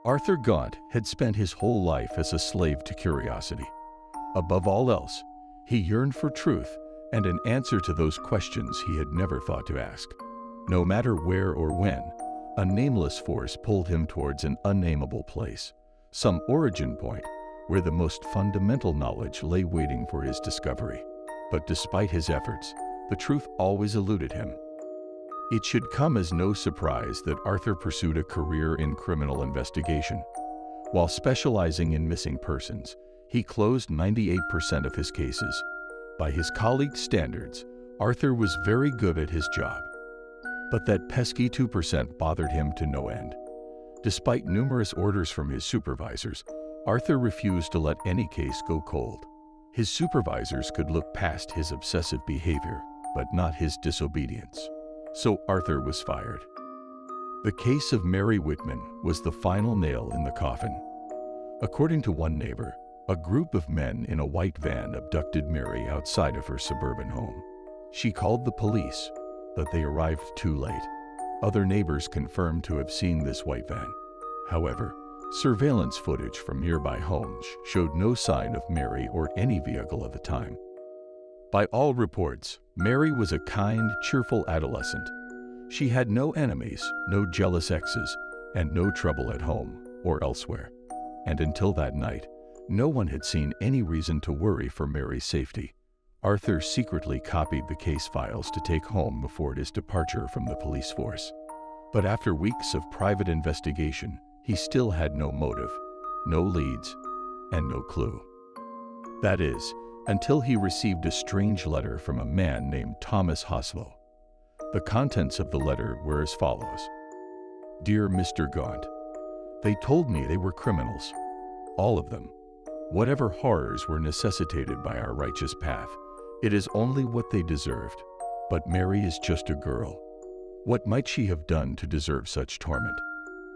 Arthur Gaunt had spent his whole life as a slave to curiosity. Above all else, he yearned for truth and an answer to those questions he had never thought to ask. No matter where or when, a nameless force pulled him towards an unnameable place, some origin point where the most fundamental knowledge lay waiting for his discovery. But despite his efforts, the truth always eluded him. It should come as no surprise that Arthur pursued a career in criminal investigation. While specializing in missing persons, he closed 98% of his cases. By his colleagues' standards, Arthur was very good at his job. But that pesky 2% bothered him to no end. Despite numerous orders from his supervisors, Arthur refused to let any case go cold. His supervisors could look past his obsessive behavior, but not his disobedience. So Arthur was fired. The case of Mary Whitman was the final nail in the coffin. According to one neighbor, a group of men in a white van abducted Mary outside of her suburban home. She called the police, but they arrived too late. Other neighbors confirmed to have seen this white van. However, surveillance footage from nearby homes showed no sign of Mary or any vehicle at the time. By all reports, Mary was a kind, cheerful adolescent. She had no enemies, no jealous exes, and no trouble at home or elsewhere. And until that night, no one had seen any reason to worry for Mary's safety. Arthur secretly copied the case files to take home before his departure from the police force. But after weeks of private investigation, he still had no motive, no leads, and no clue. That is, until he received a strange letter from a man named Thomas Hoslow. The contents of the letter were as follows. Dear Mr. Gaunt, they told me they were criminals, all of them. Whatever horrors were necessitated by our righteous path, it is only what they deserved. But Mary is just a girl. What might she have done to deserve such torment?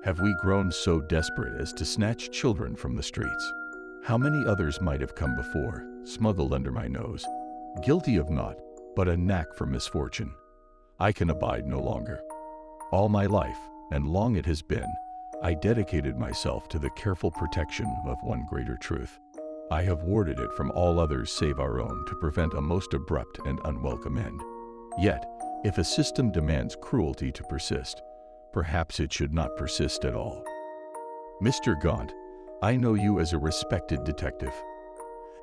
Have we grown so desperate as to snatch children from the streets? How many others might have come before, smuggled under my nose, guilty of naught but a knack for misfortune? I can abide no longer. All my life, and long it has been, I dedicated myself to the careful protection of one greater truth. I have warded it from all others save our own to prevent a most abrupt and unwelcome end. Yet, if a system demands cruelty to persist, perhaps it should not persist at all. Mr. Gaunt, I know you as a respected detective,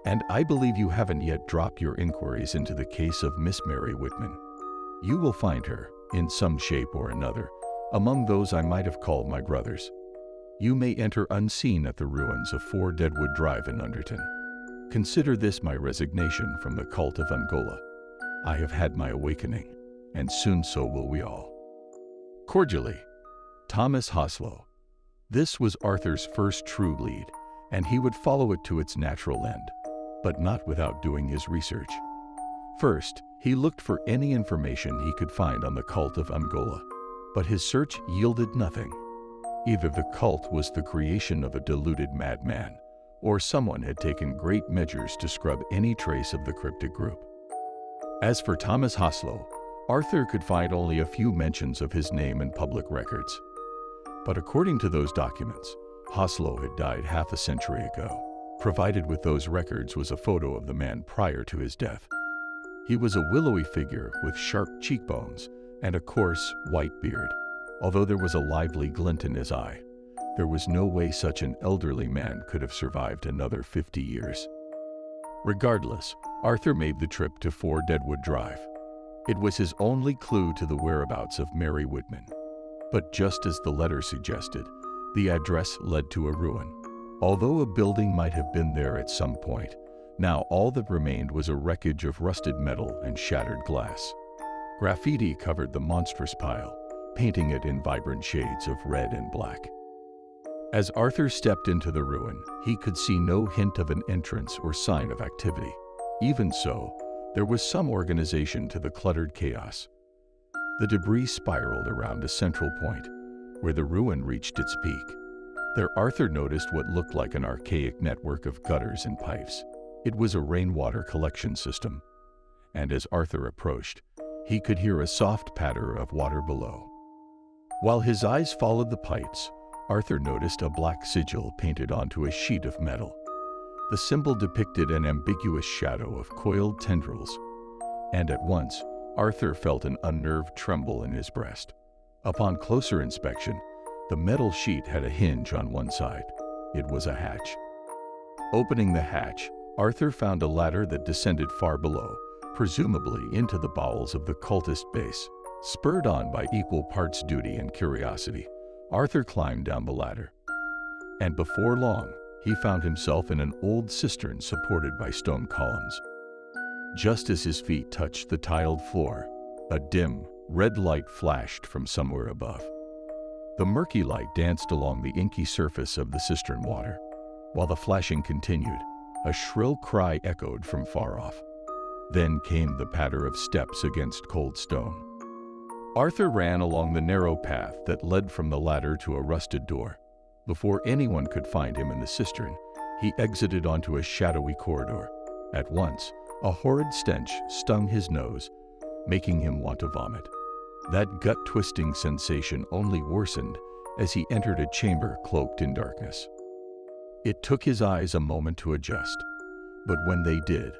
and I believe you haven't yet dropped your inquiries into the case of Miss Mary Whitman. You will find her, in some shape or another, among those I might have called my brothers. You may enter unseen at the ruins of 4 Deadwood Drive in Underton. Consider this my resignation from the cult of Angola. I have had my awakening, and soon so will we all. Cordially, Thomas Hoslow. This was Arthur's first true lead, and he would follow it to its natural end, but not without doing his research. First, he looked for any information he could find on the cult of Angola, but his search yielded nothing. Either the cult was the creation of a deluded madman, or someone had taken great measures to scrub any trace of the cryptic group. As for Thomas Hoslow, Arthur could find only a few mentions of his name in public records. But according to those documents, Hoslow had died half a century ago. Provided with those records was a photo of the man prior to his death. He was a willowy figure with sharp cheekbones and a coarse, white beard. Although there was a lively glint in his eye, there was no way such an elderly man could have survived another 50 years. Regardless, Arthur made the trip to 4 Deadwood Drive. It was his only clue to the whereabouts of Mary Whitman. But just as the letter suggested, the address led to a ruin. Although a building might have been there at some point, now all that remained was a wreckage of rusted metal and shattered glass. Graffiti covered the monstrous pile, painting it in vibrant shades of red and black. As Arthur stepped into the ruin, he could see no hint of an entrance or sign of activity. Even so, there was some organization to the cluttered chaos. The debris spiraled around a central point, where the ruin reached its peak. There Arthur noticed what looked like an archaic network of gutters and pipes. It was a rainwater collection system, and as Arthur approached, he could hear a soft patter of water below. While his eyes followed the pipes, Arthur noticed a black sigil painted onto a sheet of metal. The symbol depicted an ambiguous shadow of coiled tendrils, and at once, Arthur felt an unnerved tremble in his breast. Upon closer inspection, the metal sheet had a hinge on one side. It was a hatch. Opening the hatch, Arthur found a ladder that descended far below, presumably into the bowels of the cultist base. Spurred on by equal parts duty and curiosity, Arthur climbed down the ladder. And before long, he found himself in an old cistern supported by stone columns. Just as his feet touched the tiled floor, a dim, red light flashed from somewhere above. The murky light danced along the inky surface of the cistern water. While the flashing continued, a shrill cry echoed from far off. Then came the patter of steps against cold stone. Arthur ran along the narrow path that led from the ladder to a rusted door. Before anyone could find him in the cistern, he exited onto a shadowy corridor. At once, a horrid stench stung his nose, making him want to vomit. That gut-twisting sensation only worsened as he entered a chamber cloaked in darkness. It took his eyes a moment to adjust, but when they did,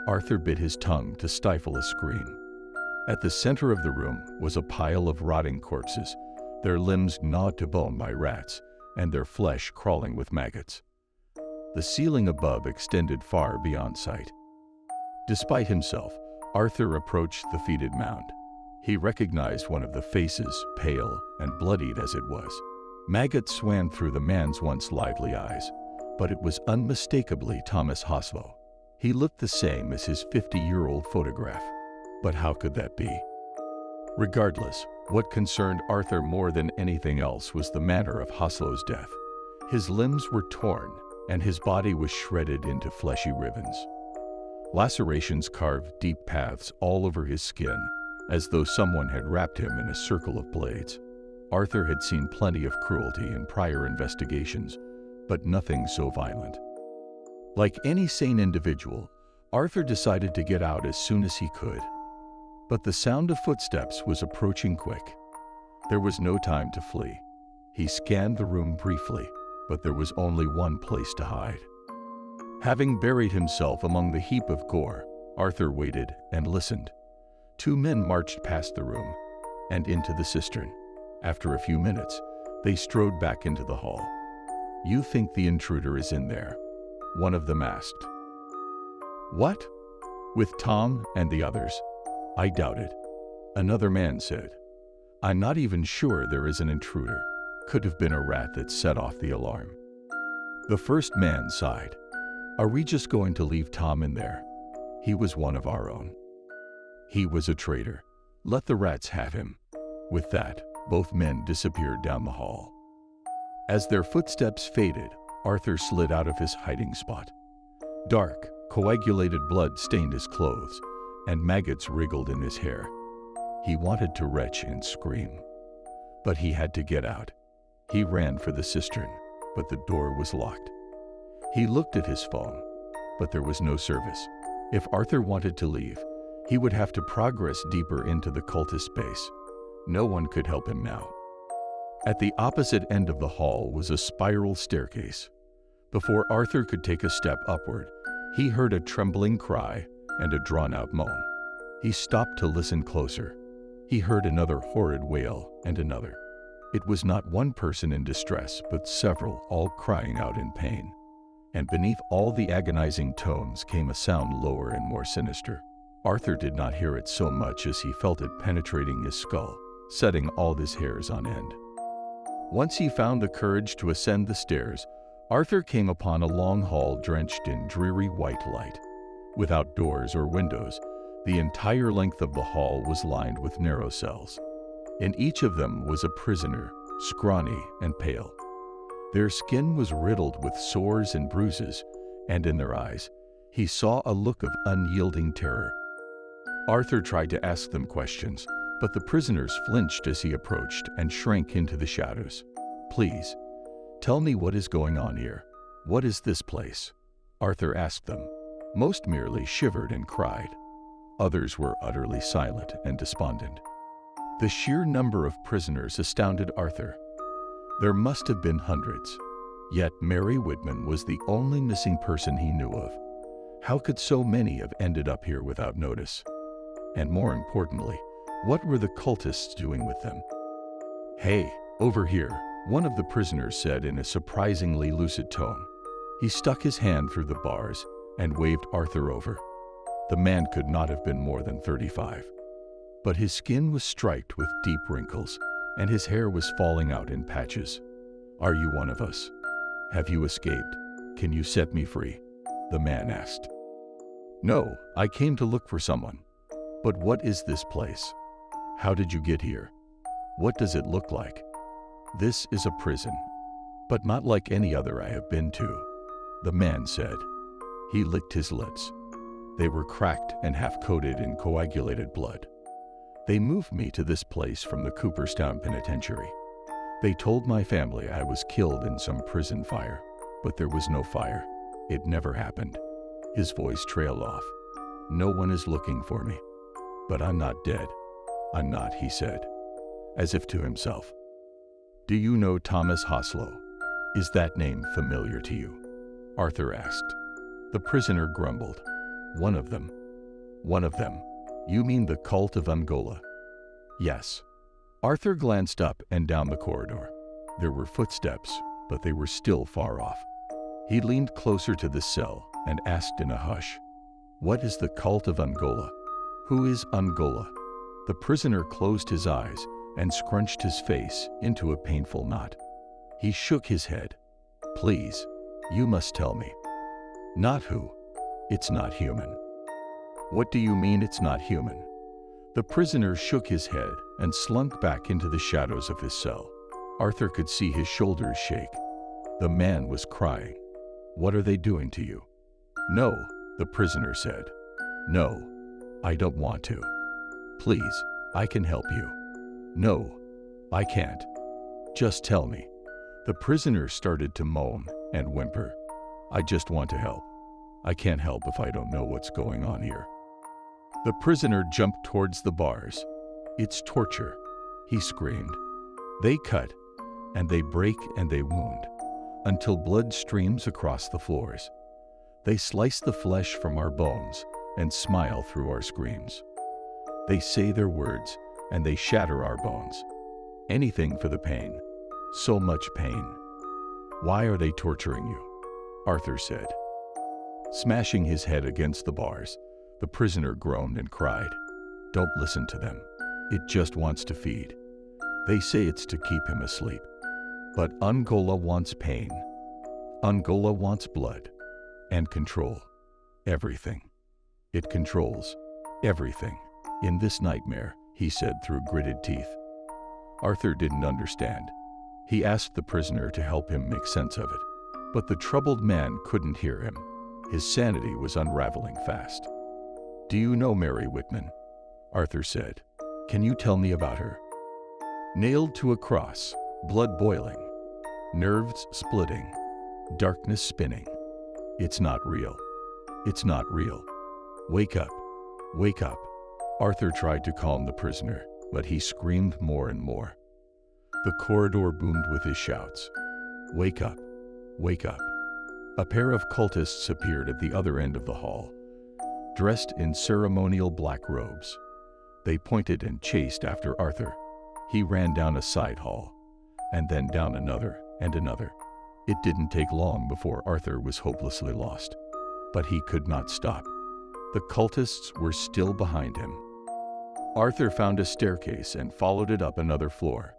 Arthur bit his tongue to stifle a scream. At the center of the room was a pile of rotting corpses, their limbs gnawed to bone by rats, and their flesh crawling with maggots. The ceiling above extended far beyond sight. Despite himself, Arthur approached the fetid mound. He recognized one of the faces, pale and bloodied as it was. Maggots swam through the man's once lively eyes, but it was unmistakably Thomas Hoslow. He looked the same as his 50-year-old photograph. But how could that be? Regardless, what concerned Arthur more than anything else was the manner of Hoslow's death. His limbs were torn, and his body was shredded into fleshy ribbons. Lacerations carved deep paths all over his skin, as though someone had wrapped him in a circle of blades. Arthur had seen plenty of cruelty in prior investigations, but nothing so violent. Like any sane individual, Arthur decided to get out as soon as he could. But the sound of footsteps was approaching quick. There was no time to flee. He scanned the room briefly, but there was only one place to hide. Having buried himself among the heap of gore, Arthur waited and listened. Two men marched past the room and into the cistern. After a few minutes, they strode back into the hall. "You think the intruder is in there?" one of them asked. "What? With Tom and the others?" "I doubt it," another man said. "I'm not even sure there is an intruder. Could have been a rat that set off the alarm." The first man sighed. "Are we just going to leave Tom in there? He was one of our own. He was a traitor. Let the rats have him." With that, both men disappeared down the hall. As their footsteps faded, Arthur slid out of his hiding spot. Dark, coagulated blood stained his clothes, and maggots wriggled in his hair. He wanted to retch and scream, but he had to get out. He ran for the cistern, but the door was locked. He looked at his phone, but there was no service. If Arthur wanted to leave, he would have to progress deeper into the cultist base. No one could help him now. At the opposite end of the hall was a spiral staircase. Before Arthur could take a step upward, he heard a trembling cry and a drawn-out moan. He stopped to listen closer. He heard another horrid wail and another. It was not one person in distress, but several, all crying out in pain. And beneath all the agonizing tones came a sound lower and more sinister. Arthur did not hear it so much as he felt it penetrating his skull, setting all his hairs on end. Once he found the courage to ascend the stairs, Arthur came upon a long hall drenched in dreary white light. Without doors or windows, the entire length of the hall was lined with narrow cells. In each of them was a prisoner, scrawny and pale. Their skin was riddled with sores and bruises, and in their eyes, he saw a look of unyielding terror. Arthur tried to ask them questions, but the prisoners flinched as he approached and shrank into the shadows. "Please, tell me what is going on here. What is this place?" Arthur asked them. Most merely shivered and cried. Others were utterly silent and despondent. The sheer number of prisoners astounded Arthur. There must have been hundreds. Yet Mary Whitman was the only missing person he knew of. How could so many have ended up here without notice? And more importantly, what were the cultists doing with them? "Hey, over here," one of the prisoners said in a surprisingly lucid tone. He stuck his hand through the bars and waved Arthur over. The man could not have been more than 35. But his skin was striped with deep wrinkles, and his hair was falling out in patches. "Are you one of us? Have you escaped? Can you set me free?" the man asked. "No, I came to look for someone." "But what is this place? How did you get here? What does it look like?" "This is a prison, but not like any other I have been to," the man said. He licked his lips. They were cracked and half-coated in coagulated blood. "They moved me to this place from the Cooperstown Penitentiary. They told my family I was killed in some prison fire, but there was no fire. It never happened." His voice trailed off. "No one is looking for me. But I'm not dead. I'm not," he said, as if to himself. "Do you know Thomas Hoslow? Is that name familiar to you?" Arthur asked. The prisoner grumbled. "One of them." "One of them? You mean the cult of Angola?" "Yes." Arthur glanced up and down the corridor. There were footsteps, but they were still far off. He leaned closer to the cell and asked in a hush, "What is the cult of Angola? Who is Angola?" The prisoner closed his eyes and scrunched his face into a painful knot. He shook his head. "Please, you must tell me." "Not who. It's not human." "What do you mean it's not human?" The prisoner shook his head and slunk back into the shadows of his cell. Arthur could see his shoulders shake. The man was crying. "What are they doing to you?" "No," the prisoner said. "No, I don't want to. Please, I can help you." "No, I can't. Just tell me." The prisoner started to moan and whimper. "I just want to help. I can't help if I don't know what's going on here." The prisoner jumped towards the bars. "It's torture," he screamed. "They cut, and they break, and they wound, until blood streams across the floors. They slice the flesh from our bones and smile through our screams. They say their words, and they shatter our bones. Anything for the pain. So much pain." "Why are they torturing you?" Arthur said. Smashing his head against the bars, the prisoner groaned and cried. "Don't listen to them. It just wants to feed. They say it's to keep him asleep. But Angola wants pain. Angola wants blood and control. Everything. It controls everything in this nightmare," he said through gritted teeth. Arthur didn't understand. He asked the prisoner to help him make sense of it. But the troubled man couldn't hear him. His sanity was unraveling fast. "Do you know Mary Whitman?" Arthur said. "Can you tell me about her?" "Nailed to a cross, blood boiling, nerves splitting, darkness spinning. It's not real. It's not real. Wake up. Wake up." Arthur tried to calm the prisoner, but he screamed more and more. The corridor boomed with his shouts. "Wake up. Wake up." A pair of cultists appeared at the other end of the hall, dressed in ceremonial black robes. They pointed and chased after Arthur. He ran down a side hall, and then down another and another. It didn't take long before Arthur was hopelessly lost. But he could not stop. The cultists were still behind him. Arthur found a staircase and followed it up another floor.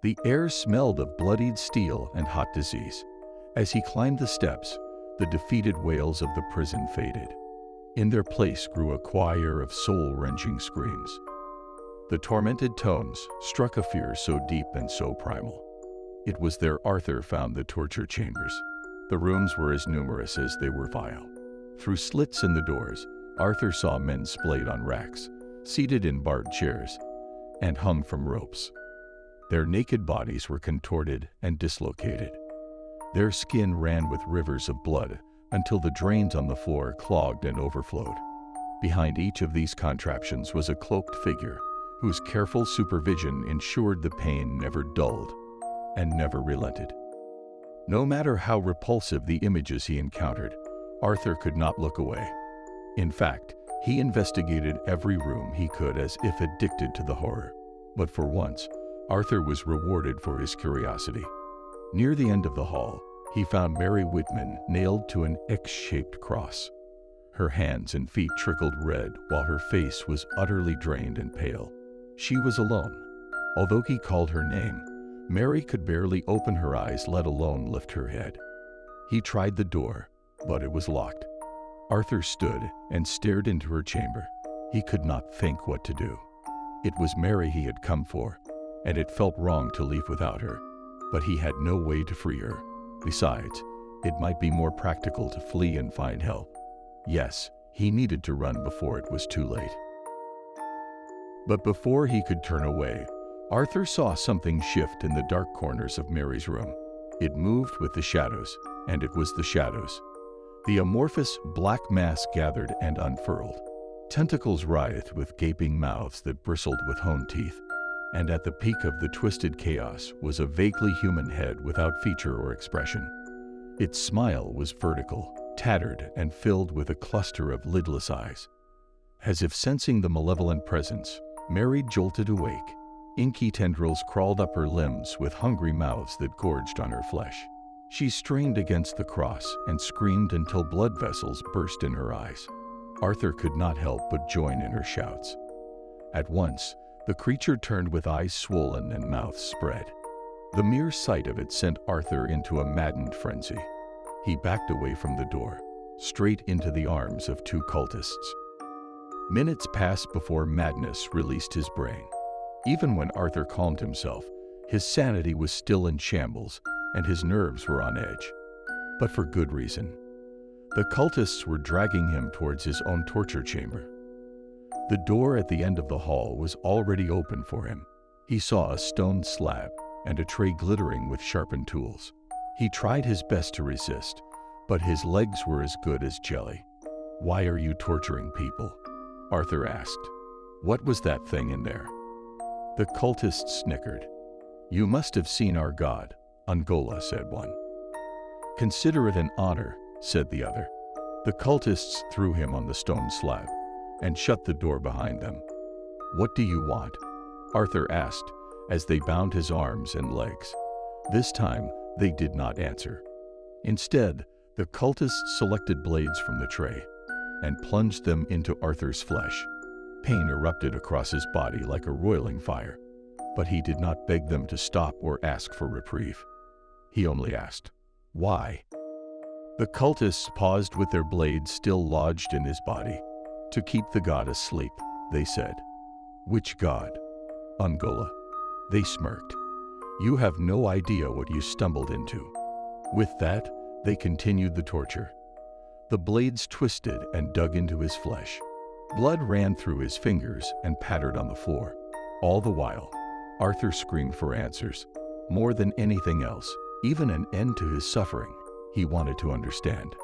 The air smelled of bloodied steel and hot disease. As he climbed the steps, the defeated wails of the prison faded. In their place grew a choir of soul-wrenching screams. The tormented tones struck a fear so deep and so primal. It was there Arthur found the torture chambers. The rooms were as numerous as they were vile. Through slits in the doors, Arthur saw men splayed on racks, seated in barred chairs, and hung from ropes. Their naked bodies were contorted and dislocated. Their skin ran with rivers of blood until the drains on the floor clogged and overflowed. Behind each of these contraptions was a cloaked figure whose careful supervision ensured the pain never dulled. and never relented. No matter how repulsive the images he encountered, Arthur could not look away. In fact, he investigated every room he could as if addicted to the horror. But for once, Arthur was rewarded for his curiosity. Near the end of the hall, he found Mary Whitman nailed to an X-shaped cross. Her hands and feet trickled red while her face was utterly drained and pale. She was alone. Although he called her name, Mary could barely open her eyes, let alone lift her head. He tried the door, but it was locked. Arthur stood and stared into her chamber. He could not think what to do. It was Mary he had come for, and it felt wrong to leave without her, but he had no way to free her. Besides, it might be more practical to flee and find help. Yes, he needed to run before it was too late. But before he could turn away, Arthur saw something shift in the dark corners of Mary's room. It moved with the shadows, and it was the shadows. The amorphous black mass gathered and unfurled. Tentacles writhed with gaping mouths that bristled with honed teeth, and at the peak of the twisted chaos was a vaguely human head without feature or expression. Its smile was vertical, tattered, and filled with a cluster of lidless eyes. As if sensing the malevolent presence, Mary jolted awake. Inky tendrils crawled up her limbs with hungry mouths that gorged on her flesh. She strained against the cross and screamed until blood vessels burst in her eyes. Arthur could not help but join in her shouts. At once, the creature turned with eyes swollen and mouth spread. The mere sight of it sent Arthur into a maddened frenzy. He backed away from the door, straight into the arms of two cultists. Minutes passed before madness released his brain. Even when Arthur calmed himself, his sanity was still in shambles and his nerves were on edge. But for good reason. The cultists were dragging him towards his own torture chamber. The door at the end of the hall was already open for him. He saw a stone slab and a tray glittering with sharpened tools. He tried his best to resist, but his legs were as good as jelly. "Why are you torturing people?" Arthur asked. "What was that thing in there?" The cultists snickered. "You must have seen our god," Angola said one. "Consider it an honor," said the other. The cultists threw him on the stone slab and shut the door behind them. "What do you want?" Arthur asked as they bound his arms and legs. This time, they did not answer. Instead, the cultists selected blades from the tray and plunged them into Arthur's flesh. Pain erupted across his body like a roiling fire, but he did not beg them to stop or ask for reprieve. He only asked, "Why?" The cultists paused with their blades still lodged in his body. "To keep the god asleep," they said. "Which god?" "Angola." They smirked. "You have no idea what you stumbled into." With that, they continued the torture. The blades twisted and dug into his flesh. Blood ran through his fingers and pattered on the floor. All the while, Arthur screamed for answers. More than anything else, even an end to his suffering, he wanted to understand.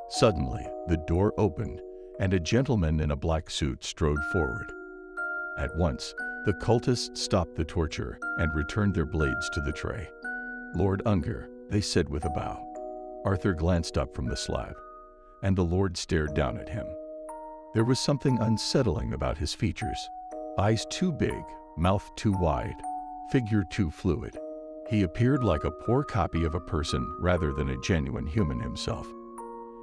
Suddenly, the door opened, and a gentleman in a black suit strode forward. At once, the cultists stopped the torture and returned their blades to the tray. "Lord Unger," they said with a bow. Arthur glanced up from the slab, and the Lord stared down at him. There was something unsettling about his features. Eyes too big, mouth too wide, figure too fluid. He appeared like a poor copy of a person rather than a genuine human himself.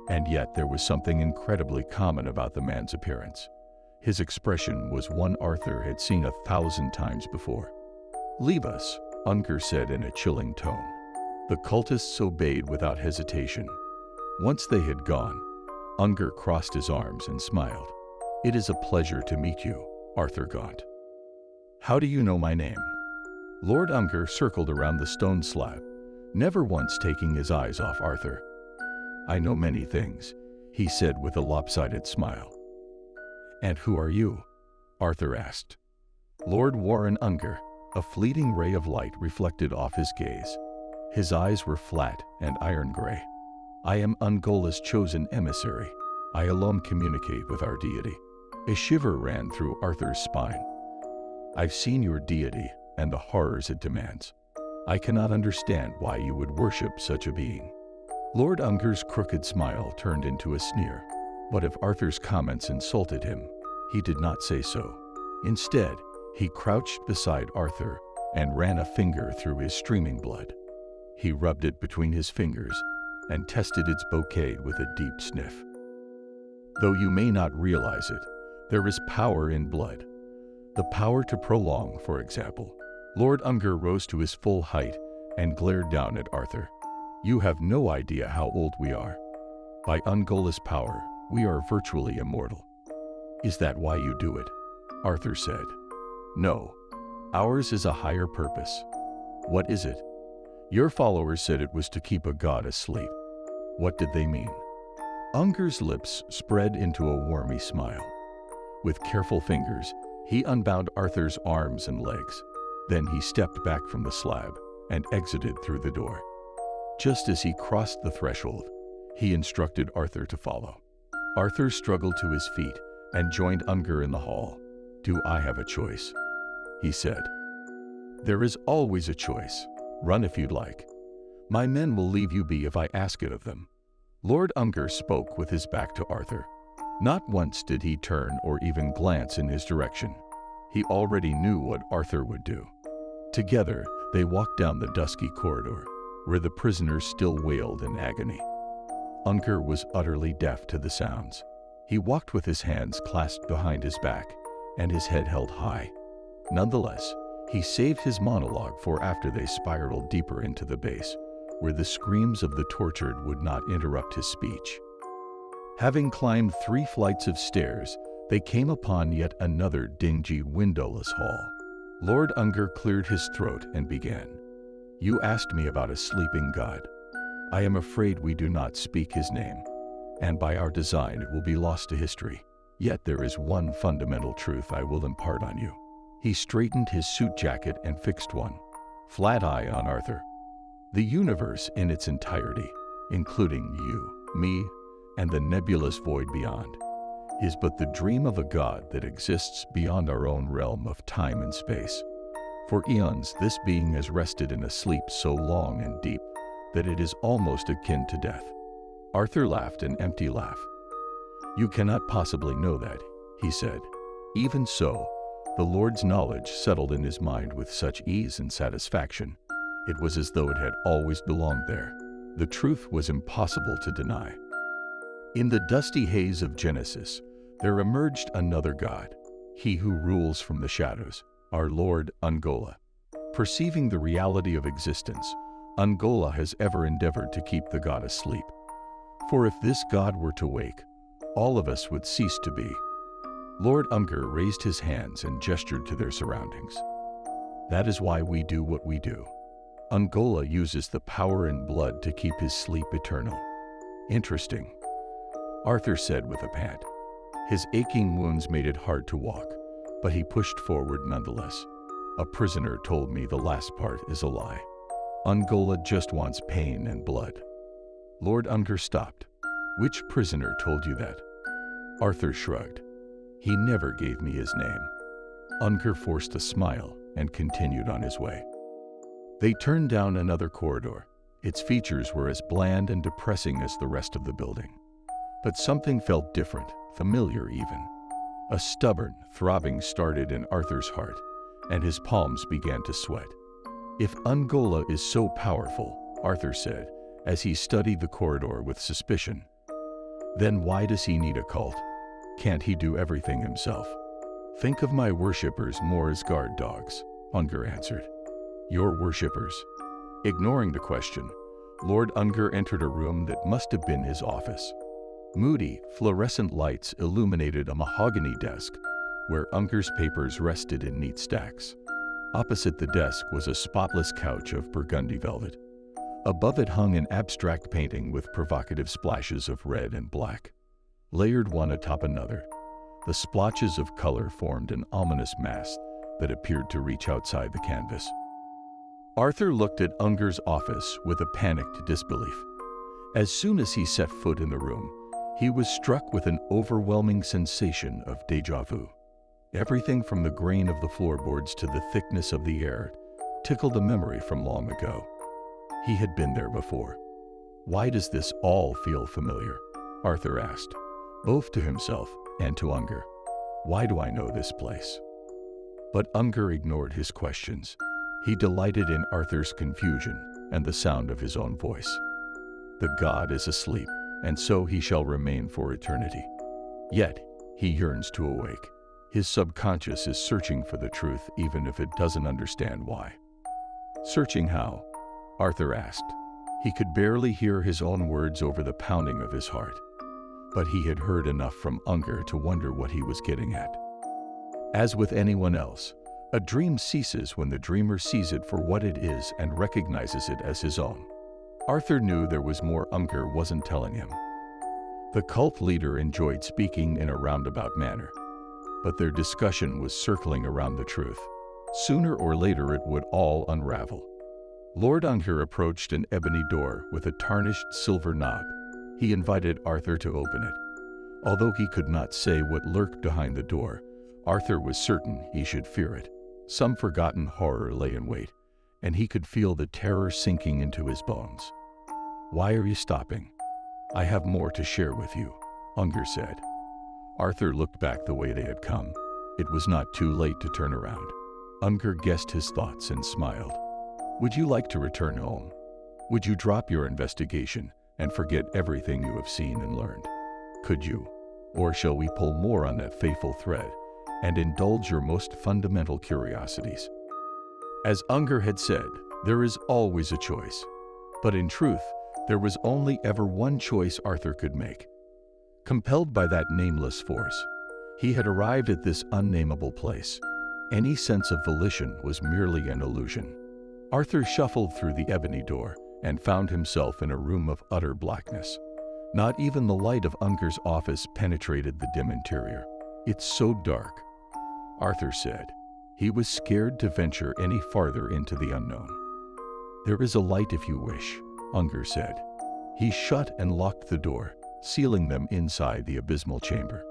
And yet there was something incredibly common about the man's appearance. His expression was one Arthur had seen 1,000 times before. "Leave us," Unger said in a chilling tone. The cultists obeyed without hesitation. Once they had gone, Unger crossed his arms and smiled. "It is a pleasure to meet you, Arthur Gaunt." "How do you know my name?" Lord Unger circled around the stone slab, never once taking his eyes off Arthur. "I know many things," he said with a lopsided smile. "And who are you?" Arthur asked. Lord Warren Unger, a fleeting ray of light reflected off his gaze. His eyes were flat and iron gray. "I am Angola's chosen emissary. I alone communicate with our deity." A shiver ran through Arthur's spine. "I've seen your deity and the horrors it demands. I cannot understand why you would worship such a being." Lord Unger's crooked smile turned into a sneer. But if Arthur's comments insulted him, he did not say so. Instead, he crouched beside Arthur and ran a finger through his streaming blood. He rubbed it between his fingers and tested its bouquet with a deep sniff. Though you may not realize it, there is power in blood. The power to prolong, for example. Lord Unger rose to his full height and glared down at Arthur. "You have no idea how old we are. By Ungola's power, we are virtually immortal." "Is that why you do it?" Arthur said. "No. Ours is a higher purpose." "What is it?" "Your followers said it was to keep a god asleep." "What did they mean?" Unger's lips spread into a wormy smile. With careful fingers, he unbound Arthur's arms and legs. Then he stepped back from the slab and exited through the door. Just as he crossed the threshold, he instructed Arthur to follow. Arthur struggled to his feet and joined Unger in the hall. "Do I have a choice?" he said. "There is always a choice. Run if you'd like. My men will leave you be if I ask it of them." Lord Unger spoke with his back to Arthur. Not once did he turn or even glance in his direction. He already knew what Arthur would do. Together, they walked down the dusky corridor, where the prisoners still wailed in agony. Unger was utterly deaf to the sounds. He walked with his hands clasped behind his back and his head held high. Nonetheless, he saved his monologue for after they spiraled deeper into the base, where the screams of the tortured would not interrupt his speech. Having climbed 3 flights of stairs, they came upon yet another dingy, windowless hall. Lord Unger cleared his throat and began. "You asked me about a sleeping god. I am afraid we do not speak his name, and by our design it will be lost to history. Yet there is one fundamental truth I will impart on you." He straightened his suit jacket and fixed one flat eye on Arthur. "The universe in its entirety, including you, me, and the nebulous void beyond, is but the dream of a god that exists beyond our own realm of time and space. For eons, this being has rested in a sleep so long and deep that it is almost akin to death." Arthur laughed an empty laugh. "You cannot possibly know that," he said. Even so, the Lord's knowledge settled in his mind with such ease and satisfaction. It was as though it had always belonged there. The truth was impossible to deny. In the dusty haze of Genesis, there emerged another god, he who rules from the shadows, our Lord Ungola. Perceiving the reality of existence, Ungola has ever endeavored to keep the god asleep. For if this god were to wake, all of us would cease to be. Lord Unger raised his hands and gestured to their surroundings. "That is why we do what we do. Ungola uses the power in blood to keep his sleep eternal." "Interesting," Arthur said with a pant. His aching wounds made it hard to walk, but he pushed forward nonetheless. "A prisoner told me the last part is a lie. Ungola just wants pain and blood." Lord Unger stopped. "Which prisoner told you that?" Arthur shrugged. "He never gave me his name." Unger forced a smile and continued on his way. They turned down another corridor. Its features were as bland and depressing as the rest of the building. But something felt different, familiar even. A stubborn, throbbing started in Arthur's heart, and his palms began to sweat. "If Ungola is so powerful," Arthur said, as he studied the corridor with suspicion, "then why does he need a cult? Can't he do everything himself?" "Think of my worshippers more as guard dogs," Unger answered. "Your worshippers?" Ignoring the question, Lord Unger entered a room that must have been his office. Moody, fluorescent lights illuminated a mahogany desk where Unger's papers rested in neat stacks. Opposite the desk was a spotless couch of burgundy velvet. Above it hung an abstract painting with provocative splashes of red and black. Layered one atop another, the splotches of color formed an ominous mass that appeared to reach outside the canvas. Arthur looked at Unger's office with a panicked disbelief. As soon as he set foot in the room, he was struck with an overwhelming sensation of déjà vu. Everything from the grain of the floorboards to the thickness of the air tickled a memory from long ago. He had been there before. Why does this all feel familiar? Arthur asked, both to himself and to Unger. Why do I know this place? But Unger ignored his questions. He delighted in Arthur's confusion and the sound of his own voice. The god is asleep, and so he shall remain for eternity. Yet, he yearns to awake. His subconscious is searching for the truth even if it doesn't understand why. Searching how? Arthur asked. He could barely hear his own words over the pounding of his heart. But he had heard enough from Unger to wonder what he was getting at. As with anyone else, a dream ceases when the dreamer sees it for what it is and recognizes it as his own. Arthur knew there was more Unger wasn't telling him. The cult leader enjoyed speaking in a roundabout manner, but their discussion was circling around the truth. Sooner or later it would all unravel. Lord Unger approached an ebony door with a tarnished silver knob. He invited Arthur to open it. Although he could not say what lurked behind the door, Arthur was certain he should fear it. Some forgotten horror lay in wait, and he could feel the terror sinking into his bones. Why are you stopping? I have more to share with you, Unger said. Arthur looked back the way they had come. It was not too late to turn around. Unger guessed his thoughts and smiled. Would you like to return home? Would you drop your investigation and forget everything you have seen and learned? Could you? Or shall we pull more on that fateful thread and indulge your most fundamental curiosities? As Unger had said, there is always a choice. But in truth, there was only ever one choice Arthur could make. Compelled by that nameless force, he had arrived at this unnameable place. Any sense of volition was merely an illusion. Arthur shuffled through the ebony door and found himself in a room of utter blackness. Not even the light of Unger's office penetrated the dim interior. It's so dark, Arthur said. He was scared to venture any farther into the unknown. There is a light if you wish, Unger said. He shut and locked the door, sealing them inside the abysmal chamber.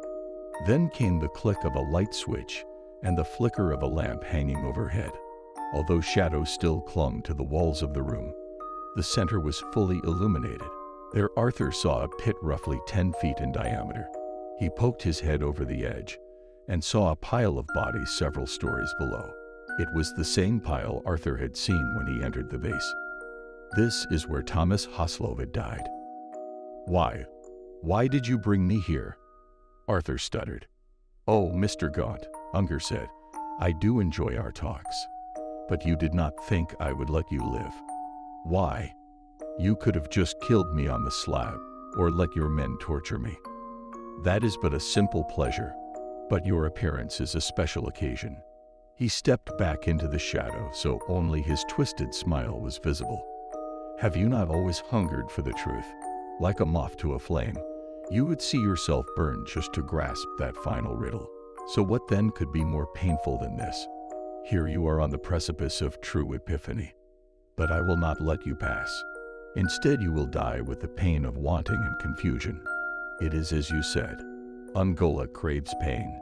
Then came the click of a light switch and the flicker of a lamp hanging overhead. Although shadows still clung to the walls of the room, the center was fully illuminated. There Arthur saw a pit roughly 10 feet in diameter. He poked his head over the edge and saw a pile of bodies several stories below. It was the same pile Arthur had seen when he entered the base. This is where Thomas Haslov had died. Why? Why did you bring me here? Arthur stuttered. Oh, Mr. Gaunt, Unger said, I do enjoy our talks. But you did not think I would let you live. Why? You could have just killed me on the slab, or let your men torture me. That is but a simple pleasure, but your appearance is a special occasion. He stepped back into the shadow so only his twisted smile was visible. Have you not always hungered for the truth? Like a moth to a flame, you would see yourself burn just to grasp that final riddle. So what then could be more painful than this? Here you are on the precipice of true epiphany. But I will not let you pass. Instead, you will die with the pain of wanting and confusion. It is as you said. Ungola craves pain.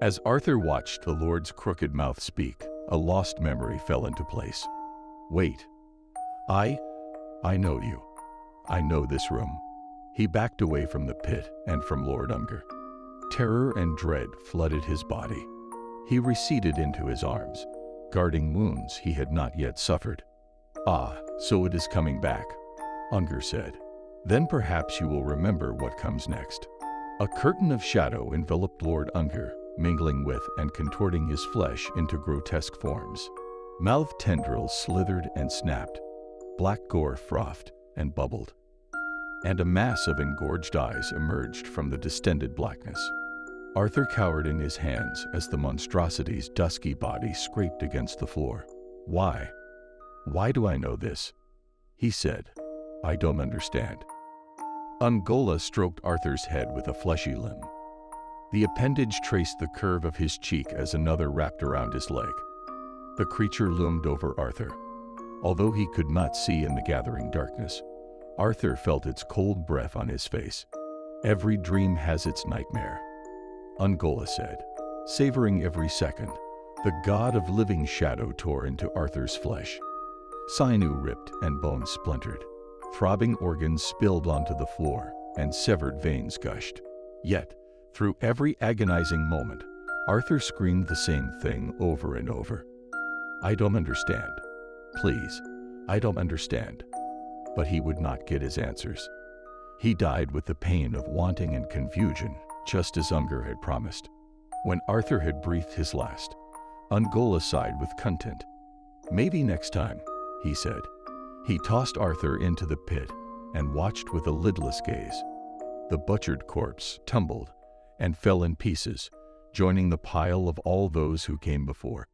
As Arthur watched the Lord's crooked mouth speak, a lost memory fell into place. Wait. I know you. I know this room. He backed away from the pit and from Lord Unger. Terror and dread flooded his body. He receded into his arms, guarding wounds he had not yet suffered. Ah, so it is coming back, Unger said. Then perhaps you will remember what comes next. A curtain of shadow enveloped Lord Unger, mingling with and contorting his flesh into grotesque forms. Mouth tendrils slithered and snapped. Black gore frothed and bubbled. And a mass of engorged eyes emerged from the distended blackness. Arthur cowered in his hands as the monstrosity's dusky body scraped against the floor. Why? Why do I know this? He said. I don't understand. Ungola stroked Arthur's head with a fleshy limb. The appendage traced the curve of his cheek as another wrapped around his leg. The creature loomed over Arthur. Although he could not see in the gathering darkness, Arthur felt its cold breath on his face. Every dream has its nightmare, Ungola said, savoring every second, The god of living shadow tore into Arthur's flesh. Sinew ripped and bones splintered. Throbbing organs spilled onto the floor, and severed veins gushed. Yet, through every agonizing moment, Arthur screamed the same thing over and over. "I don't understand. Please, I don't understand." But he would not get his answers. He died with the pain of wanting and confusion, just as Unger had promised. When Arthur had breathed his last, Ungoliant sighed with content. "Maybe next time," he said. He tossed Arthur into the pit and watched with a lidless gaze. The butchered corpse tumbled and fell in pieces, joining the pile of all those who came before.